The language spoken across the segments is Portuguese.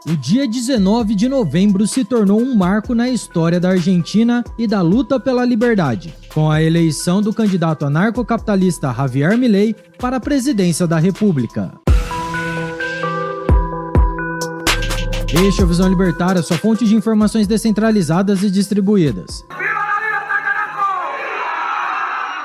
O dia 19 de novembro se tornou um marco na história da Argentina e da luta pela liberdade, com a eleição do candidato anarcocapitalista Javier Milei para a presidência da República. Este é o Visão Libertária, sua fonte de informações descentralizadas e distribuídas.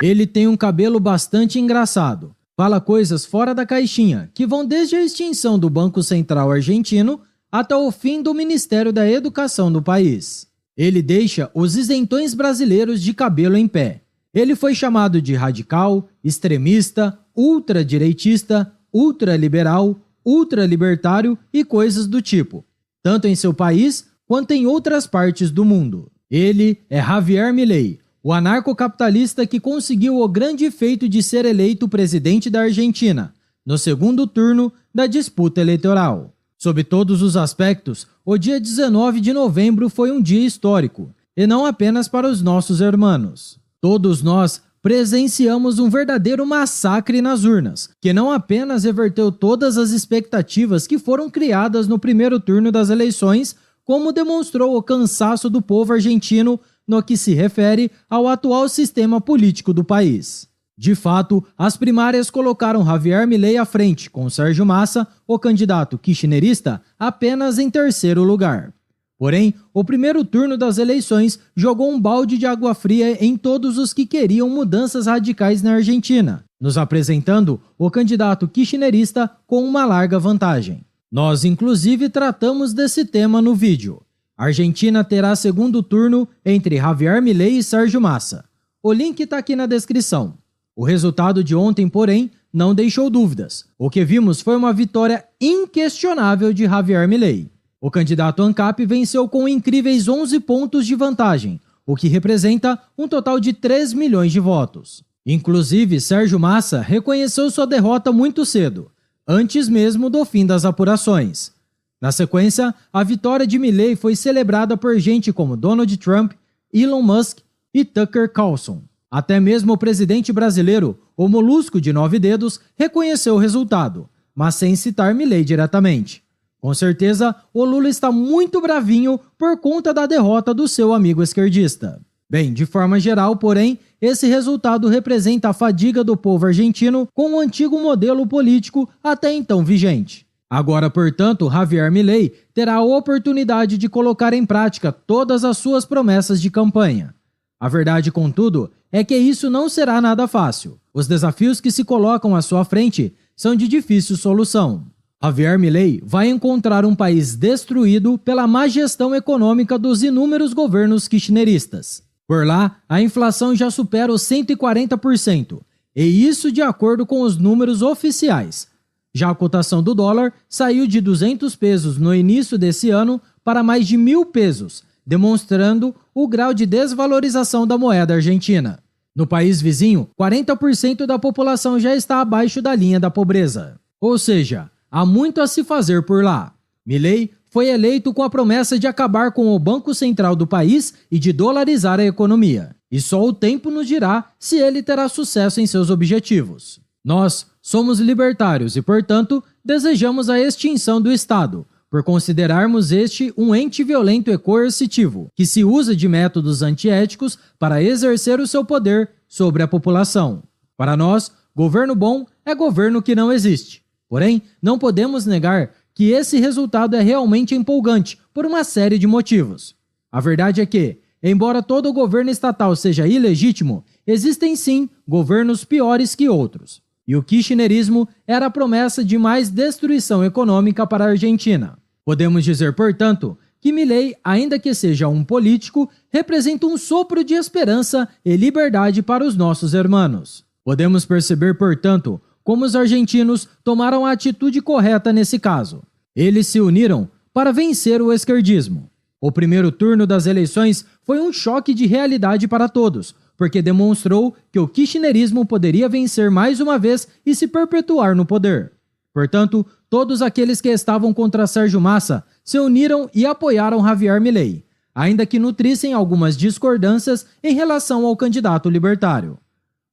Ele tem um cabelo bastante engraçado, fala coisas fora da caixinha, que vão desde a extinção do Banco Central argentino até o fim do Ministério da Educação do país. Ele deixa os isentões brasileiros de cabelo em pé. Ele foi chamado de radical, extremista, ultradireitista, ultraliberal, ultralibertário e coisas do tipo, tanto em seu país quanto em outras partes do mundo. Ele é Javier Milei, o anarcocapitalista que conseguiu o grande feito de ser eleito presidente da Argentina, no segundo turno da disputa eleitoral. Sob todos os aspectos, o dia 19 de novembro foi um dia histórico, e não apenas para os nossos irmãos. Todos nós presenciamos um verdadeiro massacre nas urnas, que não apenas reverteu todas as expectativas que foram criadas no primeiro turno das eleições, como demonstrou o cansaço do povo argentino no que se refere ao atual sistema político do país. De fato, as primárias colocaram Javier Milei à frente, com Sérgio Massa, o candidato kirchnerista, apenas em terceiro lugar. Porém, o primeiro turno das eleições jogou um balde de água fria em todos os que queriam mudanças radicais na Argentina, nos apresentando o candidato kirchnerista com uma larga vantagem. Nós, inclusive, tratamos desse tema no vídeo. A Argentina terá segundo turno entre Javier Milei e Sérgio Massa. O link está aqui na descrição. O resultado de ontem, porém, não deixou dúvidas. O que vimos foi uma vitória inquestionável de Javier Milei. O candidato ANCAP venceu com incríveis 11 pontos de vantagem, o que representa um total de 3 milhões de votos. Inclusive, Sérgio Massa reconheceu sua derrota muito cedo, antes mesmo do fim das apurações. Na sequência, a vitória de Milei foi celebrada por gente como Donald Trump, Elon Musk e Tucker Carlson. Até mesmo o presidente brasileiro, o Molusco de 9 dedos, reconheceu o resultado, mas sem citar Milei diretamente. Com certeza, o Lula está muito bravinho por conta da derrota do seu amigo esquerdista. Bem, de forma geral, porém, esse resultado representa a fadiga do povo argentino com o antigo modelo político até então vigente. Agora, portanto, Javier Milei terá a oportunidade de colocar em prática todas as suas promessas de campanha. A verdade, contudo, é que isso não será nada fácil. Os desafios que se colocam à sua frente são de difícil solução. Javier Milei vai encontrar um país destruído pela má gestão econômica dos inúmeros governos kirchneristas. Por lá, a inflação já supera os 140%, e isso de acordo com os números oficiais. Já a cotação do dólar saiu de 200 pesos no início desse ano para mais de 1.000 pesos, demonstrando o grau de desvalorização da moeda argentina. No país vizinho, 40% da população já está abaixo da linha da pobreza. Ou seja, há muito a se fazer por lá. Milei foi eleito com a promessa de acabar com o Banco Central do país e de dolarizar a economia. E só o tempo nos dirá se ele terá sucesso em seus objetivos. Nós somos libertários e, portanto, desejamos a extinção do Estado, por considerarmos este um ente violento e coercitivo, que se usa de métodos antiéticos para exercer o seu poder sobre a população. Para nós, governo bom é governo que não existe. Porém, não podemos negar que esse resultado é realmente empolgante por uma série de motivos. A verdade é que, embora todo governo estatal seja ilegítimo, existem sim governos piores que outros. E o kirchnerismo era a promessa de mais destruição econômica para a Argentina. Podemos dizer, portanto, que Milei, ainda que seja um político, representa um sopro de esperança e liberdade para os nossos irmãos. Podemos perceber, portanto, como os argentinos tomaram a atitude correta nesse caso. Eles se uniram para vencer o esquerdismo. O primeiro turno das eleições foi um choque de realidade para todos, porque demonstrou que o kirchnerismo poderia vencer mais uma vez e se perpetuar no poder. Portanto, todos aqueles que estavam contra Sérgio Massa se uniram e apoiaram Javier Milei, ainda que nutrissem algumas discordâncias em relação ao candidato libertário.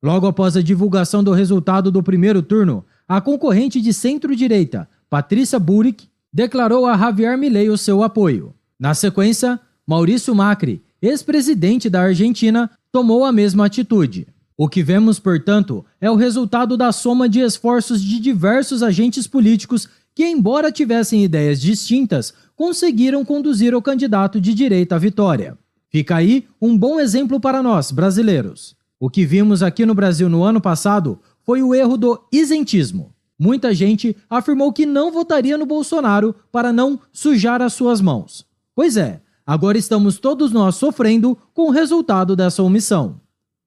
Logo após a divulgação do resultado do primeiro turno, a concorrente de centro-direita, Patrícia Bullrich, declarou a Javier Milei o seu apoio. Na sequência, Maurício Macri, ex-presidente da Argentina, tomou a mesma atitude. O que vemos, portanto, é o resultado da soma de esforços de diversos agentes políticos que, embora tivessem ideias distintas, conseguiram conduzir o candidato de direita à vitória. Fica aí um bom exemplo para nós, brasileiros. O que vimos aqui no Brasil no ano passado foi o erro do isentismo. Muita gente afirmou que não votaria no Bolsonaro para não sujar as suas mãos. Pois é, agora estamos todos nós sofrendo com o resultado dessa omissão.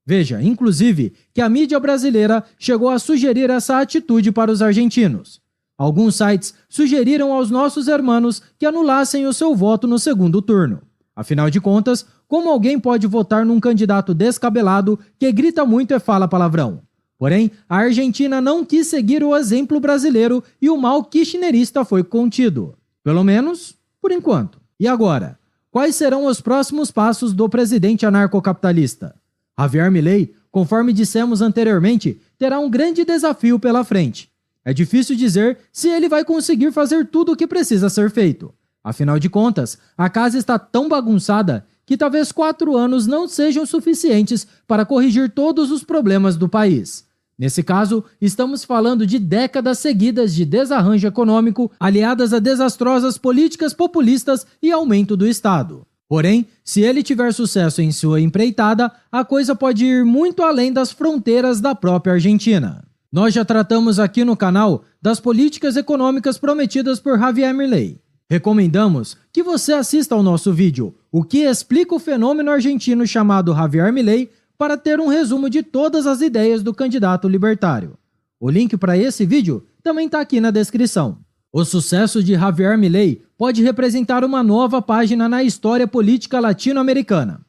Veja, inclusive, que a mídia brasileira chegou a sugerir essa atitude para os argentinos. Alguns sites sugeriram aos nossos hermanos que anulassem o seu voto no segundo turno. Afinal de contas, como alguém pode votar num candidato descabelado que grita muito e fala palavrão? Porém, a Argentina não quis seguir o exemplo brasileiro e o mal kirchnerista foi contido. Pelo menos, por enquanto. E agora? Quais serão os próximos passos do presidente anarcocapitalista? Javier Milei, conforme dissemos anteriormente, terá um grande desafio pela frente. É difícil dizer se ele vai conseguir fazer tudo o que precisa ser feito. Afinal de contas, a casa está tão bagunçada que talvez 4 anos não sejam suficientes para corrigir todos os problemas do país. Nesse caso, estamos falando de décadas seguidas de desarranjo econômico, aliadas a desastrosas políticas populistas e aumento do Estado. Porém, se ele tiver sucesso em sua empreitada, a coisa pode ir muito além das fronteiras da própria Argentina. Nós já tratamos aqui no canal das políticas econômicas prometidas por Javier Milei. Recomendamos que você assista ao nosso vídeo, o que explica o fenômeno argentino chamado Javier Milei, para ter um resumo de todas as ideias do candidato libertário. O link para esse vídeo também está aqui na descrição. O sucesso de Javier Milei pode representar uma nova página na história política latino-americana.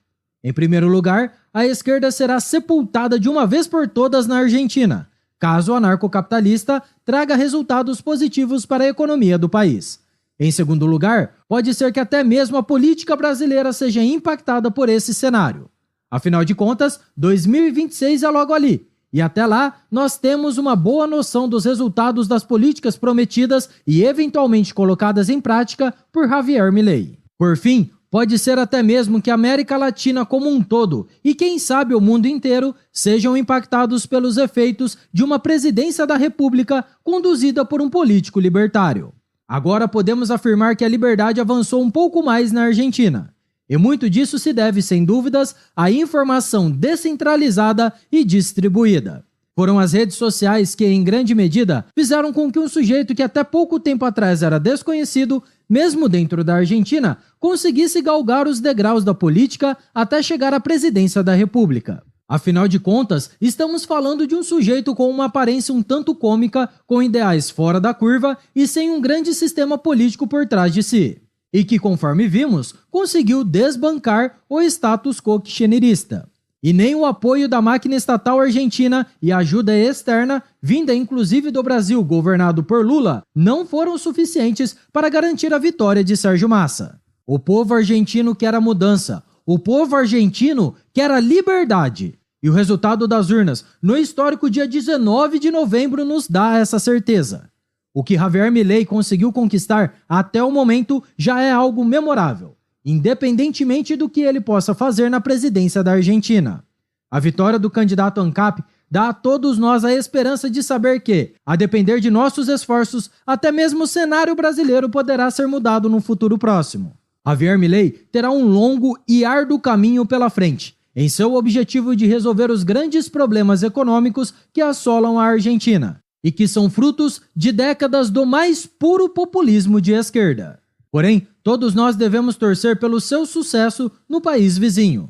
Em primeiro lugar, a esquerda será sepultada de uma vez por todas na Argentina, caso o anarcocapitalista traga resultados positivos para a economia do país. Em segundo lugar, pode ser que até mesmo a política brasileira seja impactada por esse cenário. Afinal de contas, 2026 é logo ali. E até lá, nós temos uma boa noção dos resultados das políticas prometidas e eventualmente colocadas em prática por Javier Milei. Por fim, pode ser até mesmo que a América Latina como um todo, e quem sabe o mundo inteiro, sejam impactados pelos efeitos de uma presidência da República conduzida por um político libertário. Agora podemos afirmar que a liberdade avançou um pouco mais na Argentina. E muito disso se deve, sem dúvidas, à informação descentralizada e distribuída. Foram as redes sociais que, em grande medida, fizeram com que um sujeito que até pouco tempo atrás era desconhecido, mesmo dentro da Argentina, conseguisse galgar os degraus da política até chegar à presidência da República. Afinal de contas, estamos falando de um sujeito com uma aparência um tanto cômica, com ideais fora da curva e sem um grande sistema político por trás de si. E que, conforme vimos, conseguiu desbancar o status quo kirchnerista. E nem o apoio da máquina estatal argentina e ajuda externa, vinda inclusive do Brasil governado por Lula, não foram suficientes para garantir a vitória de Sérgio Massa. O povo argentino quer a mudança, o povo argentino quer a liberdade. E o resultado das urnas no histórico dia 19 de novembro nos dá essa certeza. O que Javier Milei conseguiu conquistar até o momento já é algo memorável, independentemente do que ele possa fazer na presidência da Argentina. A vitória do candidato ANCAP dá a todos nós a esperança de saber que, a depender de nossos esforços, até mesmo o cenário brasileiro poderá ser mudado no futuro próximo. Javier Milei terá um longo e árduo caminho pela frente, em seu objetivo de resolver os grandes problemas econômicos que assolam a Argentina, e que são frutos de décadas do mais puro populismo de esquerda. Porém, todos nós devemos torcer pelo seu sucesso no país vizinho.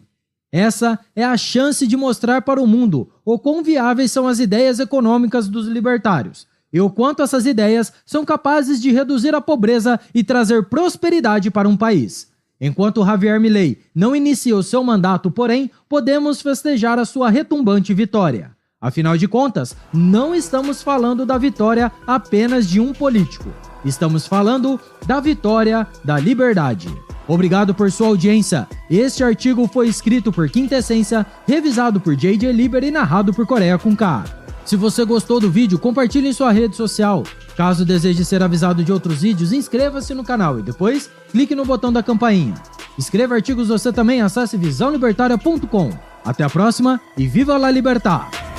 Essa é a chance de mostrar para o mundo o quão viáveis são as ideias econômicas dos libertários e o quanto essas ideias são capazes de reduzir a pobreza e trazer prosperidade para um país. Enquanto Javier Milei não inicia o seu mandato, porém, podemos festejar a sua retumbante vitória. Afinal de contas, não estamos falando da vitória apenas de um político. Estamos falando da vitória da liberdade. Obrigado por sua audiência. Este artigo foi escrito por Quintessência, revisado por JJ Liber e narrado por Coreia com K. Se você gostou do vídeo, compartilhe em sua rede social. Caso deseje ser avisado de outros vídeos, inscreva-se no canal e depois clique no botão da campainha. Escreva artigos você também, acesse visãolibertaria.com. Até a próxima e viva la libertad!